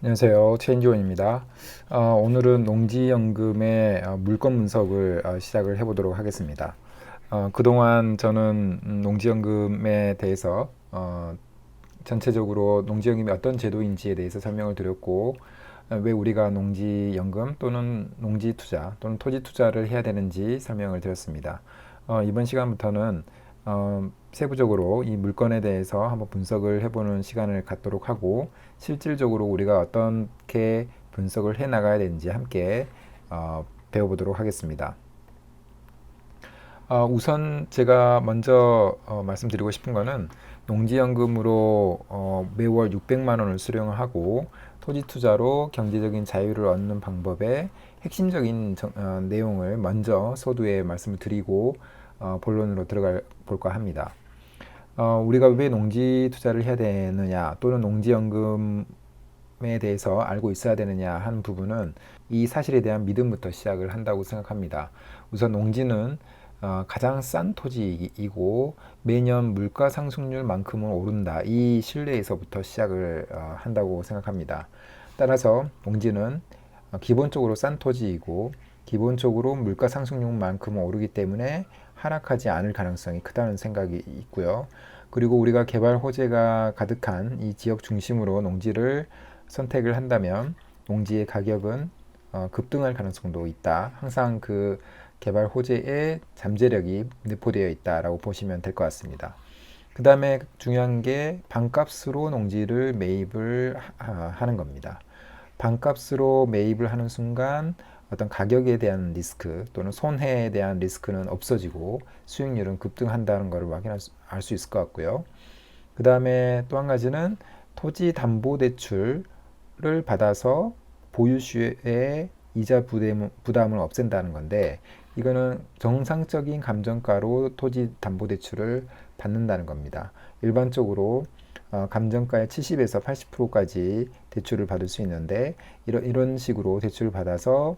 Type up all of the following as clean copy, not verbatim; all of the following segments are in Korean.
안녕하세요. 최인지원입니다. 오늘은 농지연금의 물건 분석을 시작을 해보도록 하겠습니다. 그동안 저는 농지연금에 대해서 전체적으로 농지연금이 어떤 제도인지에 대해서 설명을 드렸고, 왜 우리가 농지연금 또는 농지투자 또는 토지투자를 해야 되는지 설명을 드렸습니다. 이번 시간부터는 세부적으로 이 물건에 대해서 한번 분석을 해보는 시간을 갖도록 하고, 실질적으로 우리가 어떻게 분석을 해 나가야 되는지 함께 배워보도록 하겠습니다. 우선 제가 먼저 말씀드리고 싶은 거는 농지연금으로 매월 600만 원을 수령을 하고 토지 투자로 경제적인 자유를 얻는 방법의 핵심적인 내용을 먼저 서두에 말씀을 드리고 본론으로 들어가 볼까 합니다. 우리가 왜 농지 투자를 해야 되느냐 또는 농지연금에 대해서 알고 있어야 되느냐 하는 부분은 이 사실에 대한 믿음부터 시작을 한다고 생각합니다. 우선 농지는 가장 싼 토지이고 매년 물가 상승률만큼은 오른다. 이 신뢰에서부터 시작을 한다고 생각합니다. 따라서 농지는 기본적으로 싼 토지이고 기본적으로 물가 상승률만큼은 오르기 때문에 하락하지 않을 가능성이 크다는 생각이 있고요. 그리고 우리가 개발 호재가 가득한 이 지역 중심으로 농지를 선택을 한다면 농지의 가격은 급등할 가능성도 있다. 항상 그 개발 호재의 잠재력이 내포되어 있다라고 보시면 될 것 같습니다. 그 다음에 중요한 게 반값으로 농지를 매입을 하는 겁니다. 반값으로 매입을 하는 순간 어떤 가격에 대한 리스크 또는 손해에 대한 리스크는 없어지고 수익률은 급등한다는 것을 확인할 알 수 있을 것 같고요. 그 다음에 또 한 가지는 토지 담보 대출을 받아서 보유수의 이자 부담을 없앤다는 건데, 이거는 정상적인 감정가로 토지 담보 대출을 받는다는 겁니다. 일반적으로 감정가의 70에서 80%까지 대출을 받을 수 있는데, 이런 식으로 대출을 받아서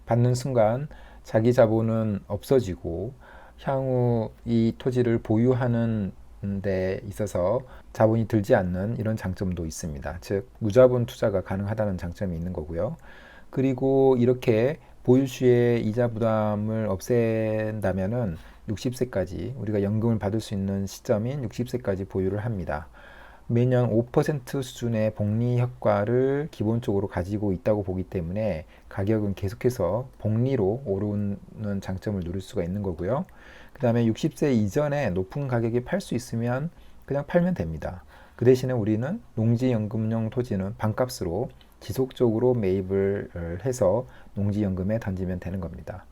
받는 순간 자기 자본은 없어지고 향후 이 토지를 보유하는 데 있어서 자본이 들지 않는 이런 장점도 있습니다. 즉 무자본 투자가 가능하다는 장점이 있는 거고요. 그리고 이렇게 보유수의 이자 부담을 없앤다면은 60세까지 우리가 연금을 받을 수 있는 시점인 60세까지 보유를 합니다. 매년 5% 수준의 복리 효과를 기본적으로 가지고 있다고 보기 때문에 가격은 계속해서 복리로 오르는 장점을 누릴 수가 있는 거고요. 그 다음에 60세 이전에 높은 가격에 팔 수 있으면 그냥 팔면 됩니다. 그 대신에 우리는 농지연금용 토지는 반값으로 지속적으로 매입을 해서 농지연금에 던지면 되는 겁니다.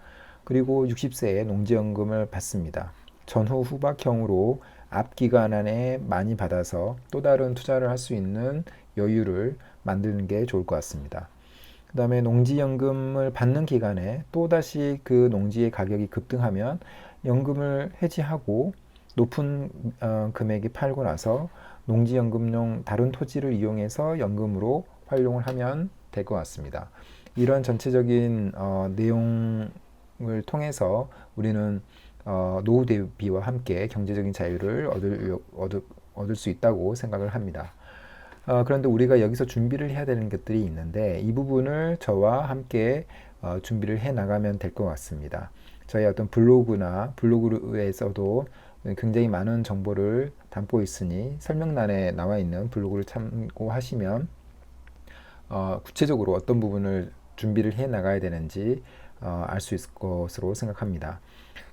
그리고 60세에 농지연금을 받습니다. 전후 후박형으로 앞 기간 안에 많이 받아서 또 다른 투자를 할 수 있는 여유를 만드는 게 좋을 것 같습니다. 그 다음에 농지연금을 받는 기간에 또다시 그 농지의 가격이 급등하면 연금을 해지하고 높은 금액이 팔고 나서 농지연금용 다른 토지를 이용해서 연금으로 활용을 하면 될 것 같습니다. 이런 전체적인 내용을 통해서 우리는 노후 대비와 함께 경제적인 자유를 얻을 수 있다고 생각을 합니다. 그런데 우리가 여기서 준비를 해야 되는 것들이 있는데 이 부분을 저와 함께 준비를 해 나가면 될 것 같습니다. 저희 어떤 블로그에서도 굉장히 많은 정보를 담고 있으니 설명란에 나와 있는 블로그를 참고하시면 구체적으로 어떤 부분을 준비를 해 나가야 되는지 알 수 있을 것으로 생각합니다.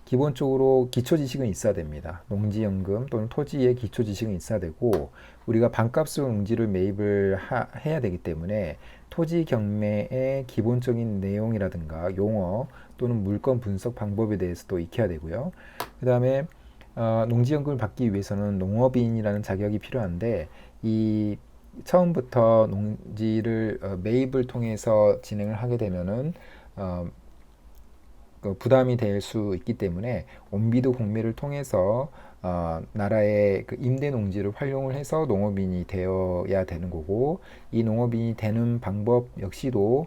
기본적으로 기초 지식은 있어야 됩니다. 농지연금 또는 토지의 기초 지식은 있어야 되고, 우리가 반값으로 농지를 매입을 해야 되기 때문에 토지 경매의 기본적인 내용이라든가 용어 또는 물건 분석 방법에 대해서도 익혀야 되고요. 그 다음에 농지연금을 받기 위해서는 농업인이라는 자격이 필요한데, 이 처음부터 농지를 매입을 통해서 진행을 하게 되면은 부담이 될 수 있기 때문에 온비도 공매를 통해서 나라의 그 임대 농지를 활용을 해서 농업인이 되어야 되는 거고, 이 농업인이 되는 방법 역시도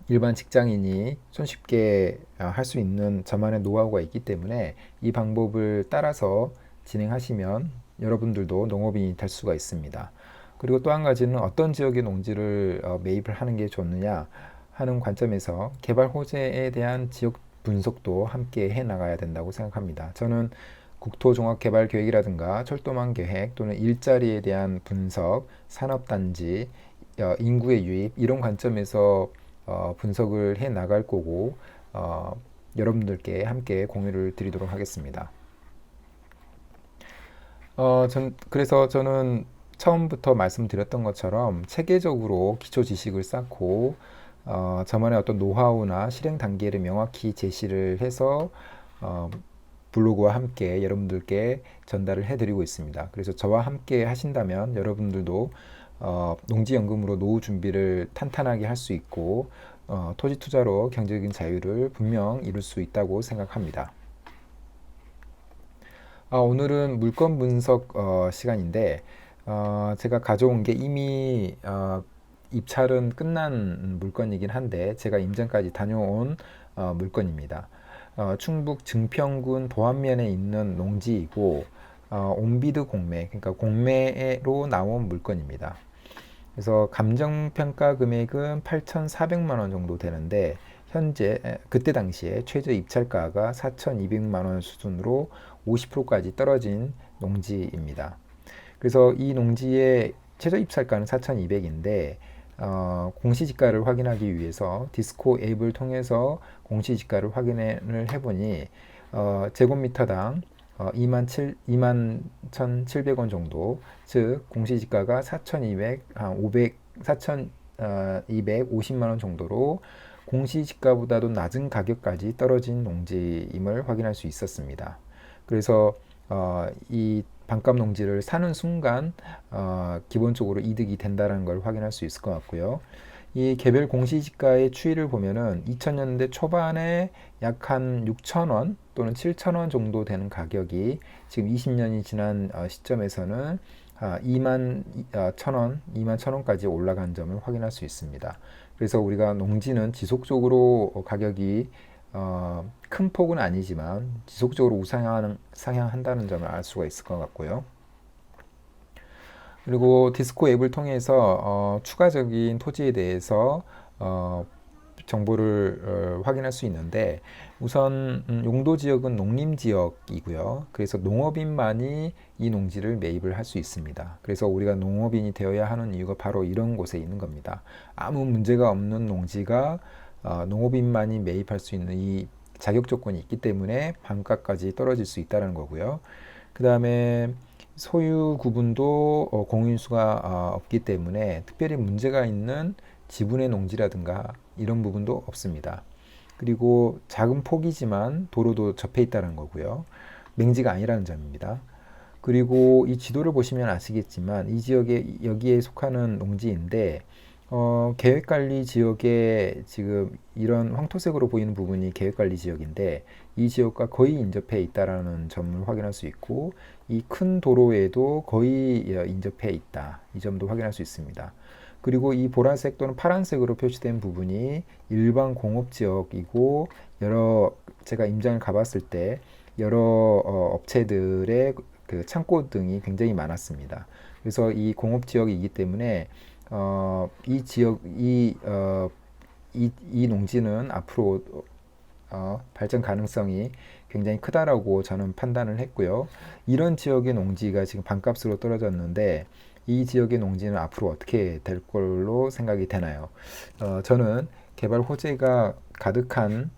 일반 직장인이 손쉽게 할 수 있는 저만의 노하우가 있기 때문에 이 방법을 따라서 진행하시면 여러분들도 농업인이 될 수가 있습니다. 그리고 또 한 가지는 어떤 지역의 농지를 매입을 하는 게 좋느냐 하는 관점에서 개발 호재에 대한 지역 분석도 함께 해 나가야 된다고 생각합니다. 저는 국토종합개발계획이라든가 철도망 계획 또는 일자리에 대한 분석, 산업단지, 인구의 유입 이런 관점에서 분석을 해 나갈 거고 여러분들께 함께 공유를 드리도록 하겠습니다. 그래서 저는 처음부터 말씀드렸던 것처럼 체계적으로 기초 지식을 쌓고 저만의 어떤 노하우나 실행 단계를 명확히 제시를 해서 블로그와 함께 여러분들께 전달을 해드리고 있습니다. 그래서 저와 함께 하신다면 여러분들도 농지연금으로 노후 준비를 탄탄하게 할 수 있고 토지 투자로 경제적인 자유를 분명 이룰 수 있다고 생각합니다. 오늘은 물건 분석 시간인데 제가 가져온 게 이미 입찰은 끝난 물건이긴 한데 제가 임장까지 다녀온 물건입니다. 충북 증평군 도안면에 있는 농지이고 온비드 공매, 그러니까 공매로 나온 물건입니다. 그래서 감정평가 금액은 8,400만 원 정도 되는데 현재 그때 당시에 최저 입찰가가 4,200만 원 수준으로 50%까지 떨어진 농지입니다. 그래서 이 농지의 최저 입찰가는 4,200인데 공시지가를 확인하기 위해서 디스코 앱을 통해서 공시지가를 확인을 해보니 제곱미터당 21,700원 정도, 즉 공시지가가 4,250만 원 정도로 공시지가보다도 낮은 가격까지 떨어진 농지임을 확인할 수 있었습니다. 그래서 이 반값 농지를 사는 순간 기본적으로 이득이 된다는 걸 확인할 수 있을 것 같고요. 이 개별 공시지가의 추이를 보면은 2000년대 초반에 약 한 6,000원 또는 7,000원 정도 되는 가격이 지금 20년이 지난 시점에서는 2만 1,000원, 2만 1,000원까지 올라간 점을 확인할 수 있습니다. 그래서 우리가 농지는 지속적으로 가격이 큰 폭은 아니지만 지속적으로 상향한다는 점을 알 수가 있을 것 같고요. 그리고 디스코 앱을 통해서 추가적인 토지에 대해서 정보를 확인할 수 있는데 우선 용도 지역은 농림 지역이고요. 그래서 농업인만이 이 농지를 매입을 할 수 있습니다. 그래서 우리가 농업인이 되어야 하는 이유가 바로 이런 곳에 있는 겁니다. 아무 문제가 없는 농지가 농업인만이 매입할 수 있는 이 자격 조건이 있기 때문에 반가까지 떨어질 수 있다는 거고요. 그 다음에 소유 구분도 공인수가 없기 때문에 특별히 문제가 있는 지분의 농지라든가 이런 부분도 없습니다. 그리고 작은 폭이지만 도로도 접해 있다는 거고요. 맹지가 아니라는 점입니다. 그리고 이 지도를 보시면 아시겠지만 이 지역에 여기에 속하는 농지인데 계획관리 지역에 지금 이런 황토색으로 보이는 부분이 계획관리 지역인데 이 지역과 거의 인접해 있다라는 점을 확인할 수 있고 이 큰 도로에도 거의 인접해 있다. 이 점도 확인할 수 있습니다. 그리고 이 보라색 또는 파란색으로 표시된 부분이 일반 공업지역이고 제가 임장을 가봤을 때 여러 업체들의 그 창고 등이 굉장히 많았습니다. 그래서 이 공업지역이기 때문에 이 지역, 이 농지는 앞으로 발전 가능성이 굉장히 크다라고 저는 판단을 했고요. 이런 지역의 농지가 지금 반값으로 떨어졌는데 이 지역의 농지는 앞으로 어떻게 될 걸로 생각이 되나요? 저는 개발 호재가 가득한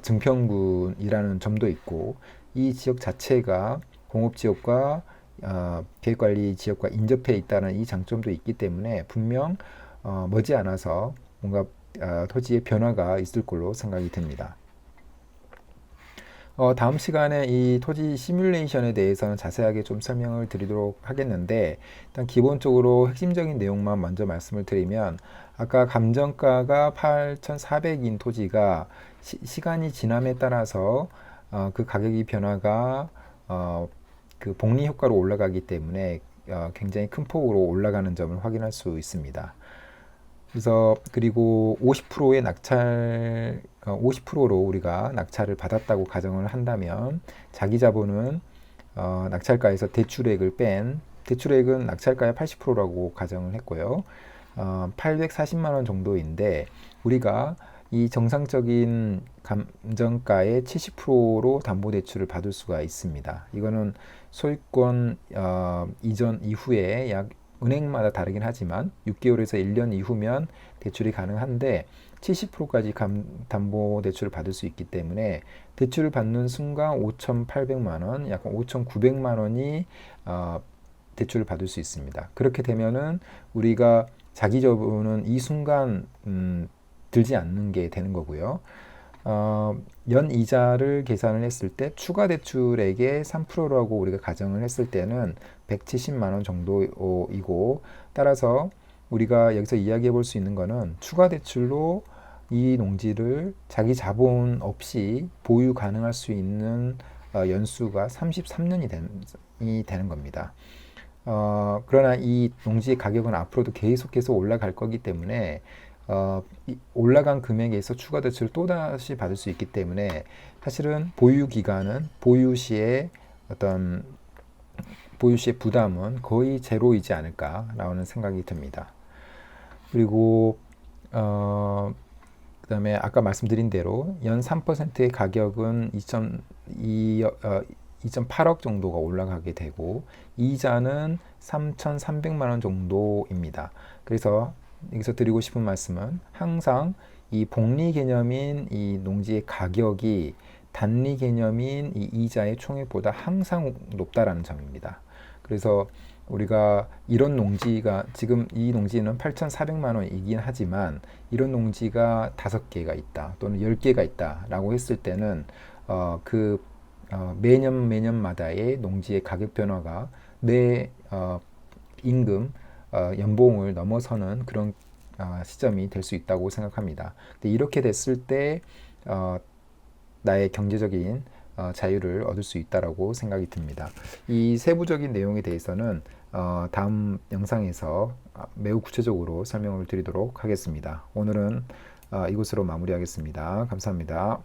증평군이라는 점도 있고 이 지역 자체가 공업지역과 계획관리 지역과 인접해 있다는 이 장점도 있기 때문에 분명 머지않아서 뭔가 토지의 변화가 있을 걸로 생각이 듭니다. 다음 시간에 이 토지 시뮬레이션에 대해서는 자세하게 좀 설명을 드리도록 하겠는데 일단 기본적으로 핵심적인 내용만 먼저 말씀을 드리면 아까 감정가가 8,400인 토지가 시간이 지남에 따라서 그 가격이 변화가 그 복리 효과로 올라가기 때문에 굉장히 큰 폭으로 올라가는 점을 확인할 수 있습니다. 그래서 그리고 50%의 낙찰 50%로 우리가 낙찰을 받았다고 가정을 한다면 자기 자본은 낙찰가에서 대출액을 뺀 대출액은 낙찰가의 80%라고 가정을 했고요. 840만 원 정도인데 우리가 이 정상적인 감정가의 70%로 담보대출을 받을 수가 있습니다. 이거는 소유권 이전 이후에 약 은행마다 다르긴 하지만 6개월에서 1년 이후면 대출이 가능한데 70%까지 담보대출을 받을 수 있기 때문에 대출을 받는 순간 5,800만 원, 약 5,900만 원이 대출을 받을 수 있습니다. 그렇게 되면은 우리가 자기 저금은 이 순간 들지 않는 게 되는 거고요. 연 이자를 계산을 했을 때 추가 대출액의 3%라고 우리가 가정을 했을 때는 170만 원 정도이고, 따라서 우리가 여기서 이야기해 볼 수 있는 거는 추가 대출로 이 농지를 자기 자본 없이 보유 가능할 수 있는 연수가 33년이 되는 겁니다. 그러나 이 농지의 가격은 앞으로도 계속해서 올라갈 거기 때문에 올라간 금액에서 추가 대출을 또다시 받을 수 있기 때문에 사실은 보유 기간은 보유 시의 부담은 거의 제로이지 않을까라는 생각이 듭니다. 그리고 그다음에 아까 말씀드린 대로 연 3%의 가격은 2.8억 정도가 올라가게 되고 이자는 3,300만 원 정도입니다. 그래서 여기서 드리고 싶은 말씀은 항상 이 복리 개념인 이 농지의 가격이 단리 개념인 이 이자의 총액보다 항상 높다라는 점입니다. 그래서 우리가 이런 농지가 지금 이 농지는 8,400만 원이긴 하지만 이런 농지가 5개가 있다 또는 10개가 있다라고 했을 때는 매년마다의 농지의 가격 변화가 내 임금, 연봉을 넘어서는 그런 시점이 될 수 있다고 생각합니다. 근데 이렇게 됐을 때 나의 경제적인 자유를 얻을 수 있다라고 생각이 듭니다. 이 세부적인 내용에 대해서는 다음 영상에서 매우 구체적으로 설명을 드리도록 하겠습니다. 오늘은 이것으로 마무리하겠습니다. 감사합니다.